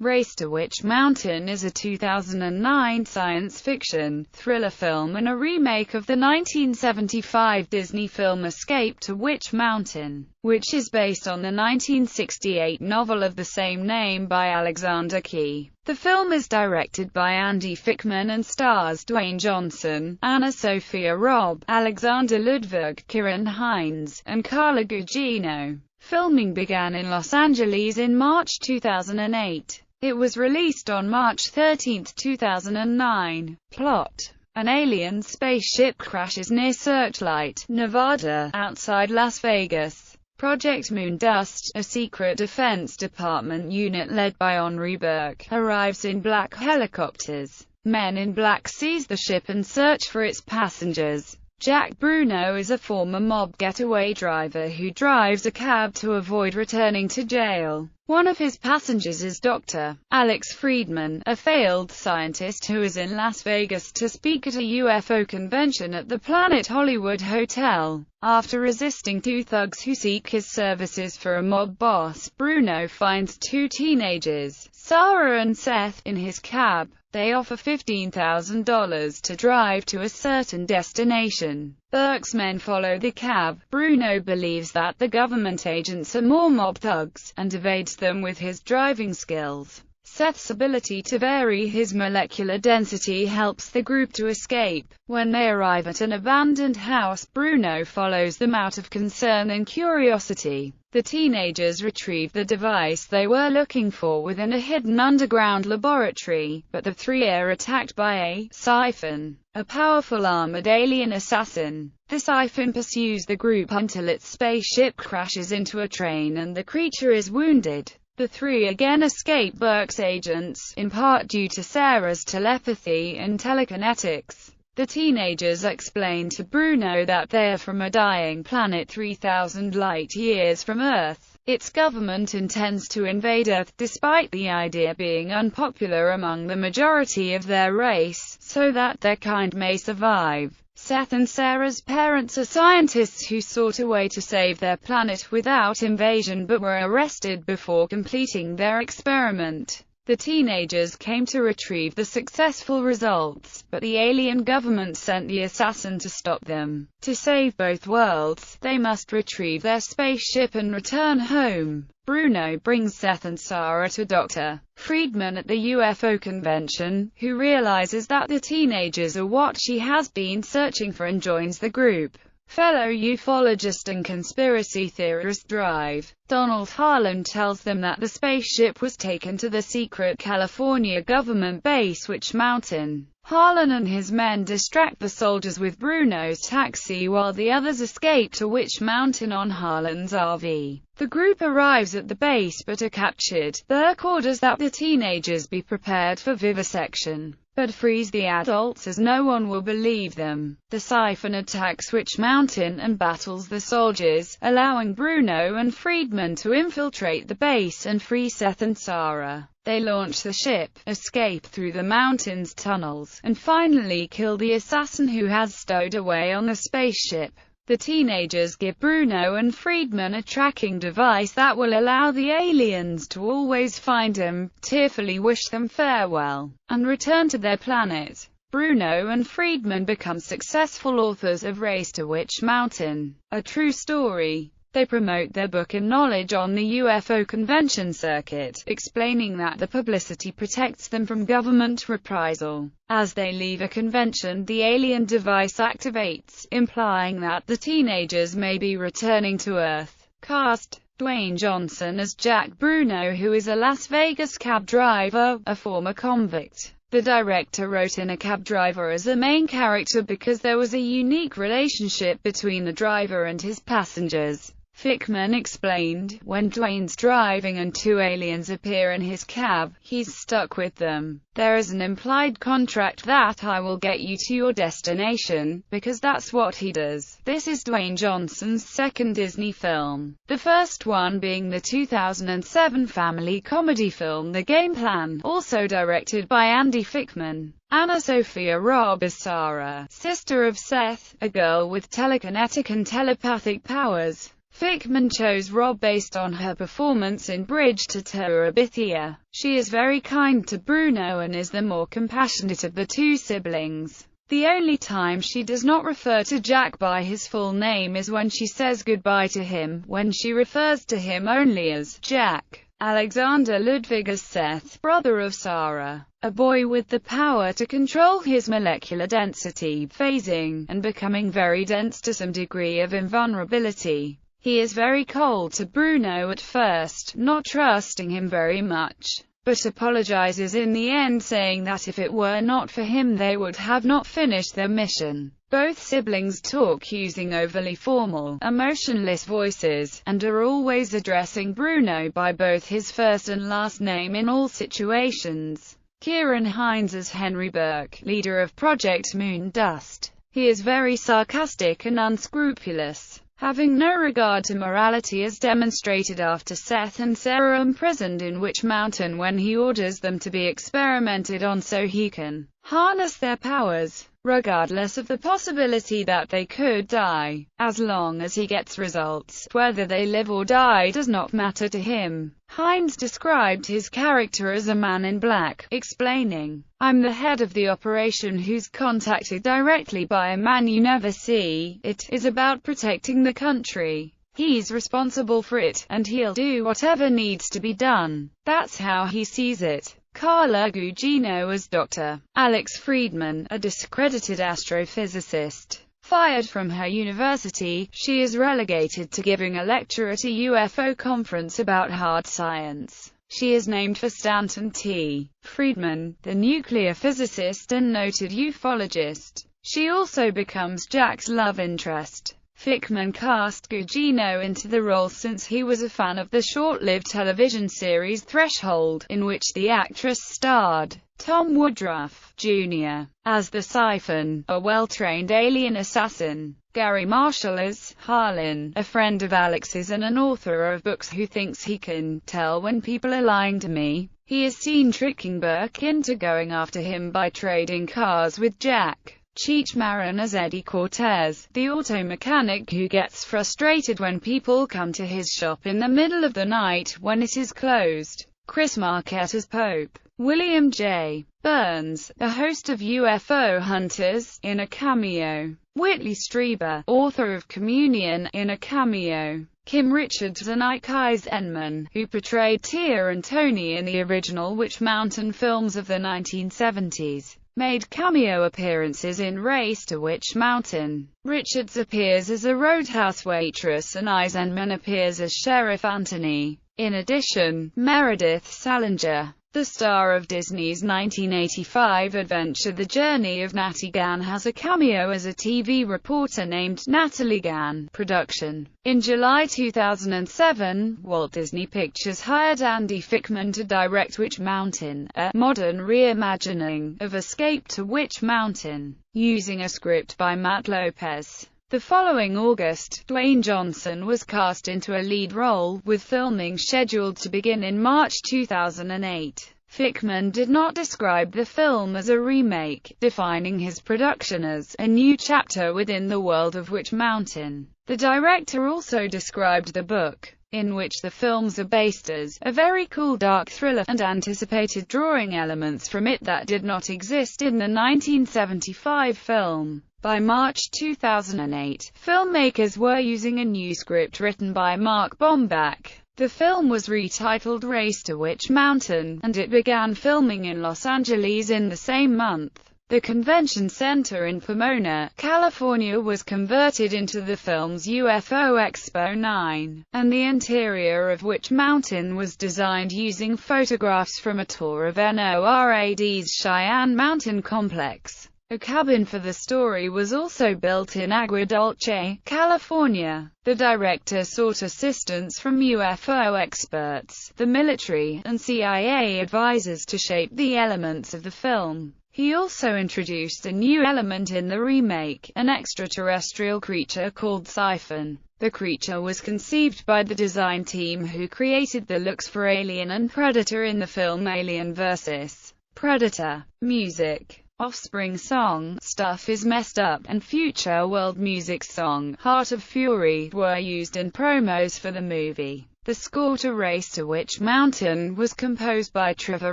Race to Witch Mountain is a 2009 science fiction thriller film and a remake of the 1975 Disney film Escape to Witch Mountain, which is based on the 1968 novel of the same name by Alexander Key. The film is directed by Andy Fickman and stars Dwayne Johnson, Anna Sophia Robb, Alexander Ludwig, Kieran Hines, and Carla Gugino. Filming began in Los Angeles in March 2008. It was released on March 13, 2009. Plot: an alien spaceship crashes near Searchlight, Nevada, outside Las Vegas. Project Moondust, a secret Defense Department unit led by Henry Burke, arrives in black helicopters. Men in black seize the ship and search for its passengers. Jack Bruno is a former mob getaway driver who drives a cab to avoid returning to jail. One of his passengers is Dr. Alex Friedman, a failed scientist who is in Las Vegas to speak at a UFO convention at the Planet Hollywood Hotel. After resisting two thugs who seek his services for a mob boss, Bruno finds two teenagers, Sarah and Seth, in his cab. They offer $15,000 to drive to a certain destination. Burke's men follow the cab. Bruno believes that the government agents are more mob thugs, and evades them with his driving skills. Seth's ability to vary his molecular density helps the group to escape. When they arrive at an abandoned house, Bruno follows them out of concern and curiosity. The teenagers retrieve the device they were looking for within a hidden underground laboratory, but the three are attacked by a Siphon, a powerful armored alien assassin. The Siphon pursues the group until its spaceship crashes into a train and the creature is wounded. The three again escape Burke's agents, in part due to Sarah's telepathy and telekinetics. The teenagers explain to Bruno that they are from a dying planet 3,000 light-years from Earth. Its government intends to invade Earth, despite the idea being unpopular among the majority of their race, so that their kind may survive. Seth and Sarah's parents are scientists who sought a way to save their planet without invasion but were arrested before completing their experiment. The teenagers came to retrieve the successful results, but the alien government sent the assassin to stop them. To save both worlds, they must retrieve their spaceship and return home. Bruno brings Seth and Sarah to Dr. Friedman at the UFO convention, who realizes that the teenagers are what she has been searching for and joins the group. Fellow ufologist and conspiracy theorist Drive Donald Harlan tells them that the spaceship was taken to the secret California government base Witch Mountain. Harlan and his men distract the soldiers with Bruno's taxi while the others escape to Witch Mountain on Harlan's RV. The group arrives at the base but are captured. Burke orders that the teenagers be prepared for vivisection, but frees the adults as no one will believe them. The Siphon attacks Witch Mountain and battles the soldiers, allowing Bruno and Friedman to infiltrate the base and free Seth and Sarah. They launch the ship, escape through the mountain's tunnels, and finally kill the assassin who has stowed away on the spaceship. The teenagers give Bruno and Friedman a tracking device that will allow the aliens to always find them, tearfully wish them farewell, and return to their planet. Bruno and Friedman become successful authors of Race to Witch Mountain, a true story. They promote their book and knowledge on the UFO convention circuit, explaining that the publicity protects them from government reprisal. As they leave a convention, the alien device activates, implying that the teenagers may be returning to Earth. Cast: Dwayne Johnson as Jack Bruno, who is a Las Vegas cab driver, a former convict. The director wrote in a cab driver as a main character because there was a unique relationship between the driver and his passengers. Fickman explained, when Dwayne's driving and two aliens appear in his cab, he's stuck with them. There is an implied contract that I will get you to your destination, because that's what he does. This is Dwayne Johnson's second Disney film, the first one being the 2007 family comedy film The Game Plan, also directed by Andy Fickman. Anna Sophia Robb as Sarah, sister of Seth, a girl with telekinetic and telepathic powers. Fickman chose Rob based on her performance in Bridge to Terabithia. She is very kind to Bruno and is the more compassionate of the two siblings. The only time she does not refer to Jack by his full name is when she says goodbye to him, when she refers to him only as Jack. Alexander Ludwig as Seth, brother of Sarah, a boy with the power to control his molecular density, phasing, and becoming very dense to some degree of invulnerability. He is very cold to Bruno at first, not trusting him very much, but apologizes in the end, saying that if it were not for him they would have not finished their mission. Both siblings talk using overly formal, emotionless voices, and are always addressing Bruno by both his first and last name in all situations. Kieran Hines as Henry Burke, leader of Project Moondust. He is very sarcastic and unscrupulous, having no regard to morality as demonstrated after Seth and Sarah are imprisoned in Witch Mountain when he orders them to be experimented on so he can harness their powers, regardless of the possibility that they could die. As long as he gets results, whether they live or die does not matter to him. Hines described his character as a man in black, explaining, "I'm the head of the operation who's contacted directly by a man you never see. It is about protecting the country. He's responsible for it, and he'll do whatever needs to be done." That's how he sees it. Carla Gugino as Dr. Alex Friedman, a discredited astrophysicist. Fired from her university, she is relegated to giving a lecture at a UFO conference about hard science. She is named for Stanton T. Friedman, the nuclear physicist and noted ufologist. She also becomes Jack's love interest. Fickman cast Gugino into the role since he was a fan of the short-lived television series Threshold, in which the actress starred. Tom Woodruff, Jr. as the Siphon, a well-trained alien assassin. Gary Marshall as Harlan, a friend of Alex's and an author of books who thinks he can tell when people are lying to me. He is seen tricking Burke into going after him by trading cars with Jack. Cheech Marin as Eddie Cortez, the auto mechanic who gets frustrated when people come to his shop in the middle of the night when it is closed. Chris Marquette as Pope. William J. Burns, a host of UFO hunters, in a cameo. Whitley Strieber, author of Communion, in a cameo. Kim Richards and Ike Eisenman, who portrayed Tia and Tony in the original Witch Mountain films of the 1970s. Made cameo appearances in Race to Witch Mountain. Richards appears as a roadhouse waitress and Eisenman appears as Sheriff Anthony. In addition, Meredith Salinger, the star of Disney's 1985 adventure The Journey of Natty Gann, has a cameo as a TV reporter named Natalie Gann. Production. In July 2007, Walt Disney Pictures hired Andy Fickman to direct Witch Mountain, a modern reimagining of Escape to Witch Mountain, using a script by Matt Lopez. The following August, Dwayne Johnson was cast into a lead role, with filming scheduled to begin in March 2008. Fickman did not describe the film as a remake, defining his production as a new chapter within the world of Witch Mountain. The director also described the book, in which the films are based, as a very cool dark thriller, and anticipated drawing elements from it that did not exist in the 1975 film. By March 2008, filmmakers were using a new script written by Mark Bombach. The film was retitled Race to Witch Mountain, and it began filming in Los Angeles in the same month. The convention center in Pomona, California was converted into the film's UFO Expo 9, and the interior of Witch Mountain was designed using photographs from a tour of NORAD's Cheyenne Mountain Complex. A cabin for the story was also built in Agua Dulce, California. The director sought assistance from UFO experts, the military, and CIA advisors to shape the elements of the film. He also introduced a new element in the remake, an extraterrestrial creature called Siphon. The creature was conceived by the design team who created the looks for Alien and Predator in the film Alien vs. Predator. Music. Offspring song, Stuff Is Messed Up, and Future World Music's song, Heart of Fury, were used in promos for the movie. The score to Race to Witch Mountain was composed by Trevor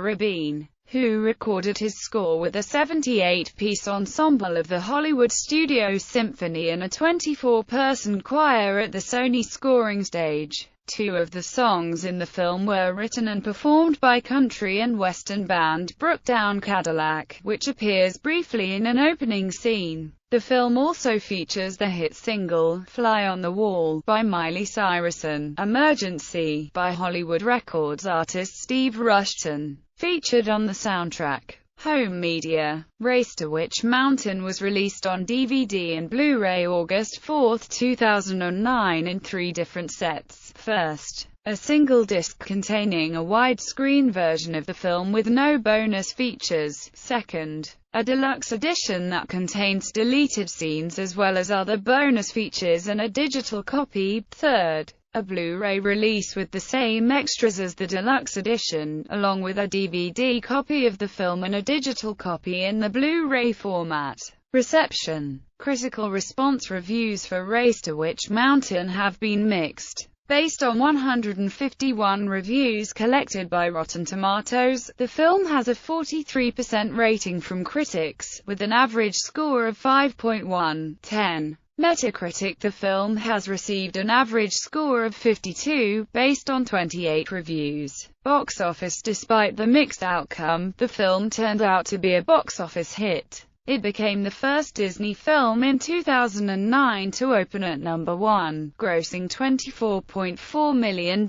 Rabin, who recorded his score with a 78-piece ensemble of the Hollywood Studios Symphony and a 24-person choir at the Sony scoring stage. Two of the songs in the film were written and performed by country and western band Brookdown Cadillac, which appears briefly in an opening scene. The film also features the hit single, Fly on the Wall, by Miley Cyrus and Emergency, by Hollywood Records artist Steve Rushton, featured on the soundtrack. Home media. Race to Witch Mountain was released on DVD and Blu-ray August 4, 2009 in 3 different sets. First, a single disc containing a widescreen version of the film with no bonus features. Second, a deluxe edition that contains deleted scenes as well as other bonus features and a digital copy. Third, a Blu-ray release with the same extras as the deluxe edition, along with a DVD copy of the film and a digital copy in the Blu-ray format. Reception. Critical response. Reviews for Race to Witch Mountain have been mixed. Based on 151 reviews collected by Rotten Tomatoes, the film has a 43% rating from critics, with an average score of 5.1/10. Metacritic. The film has received an average score of 52, based on 28 reviews. Box office. Despite the mixed outcome, the film turned out to be a box office hit. It became the first Disney film in 2009 to open at number 1, grossing $24.4 million.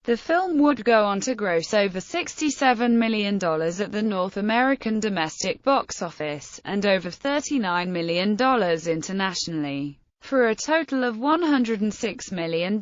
The film would go on to gross over $67 million at the North American domestic box office, and over $39 million internationally, for a total of $106 million.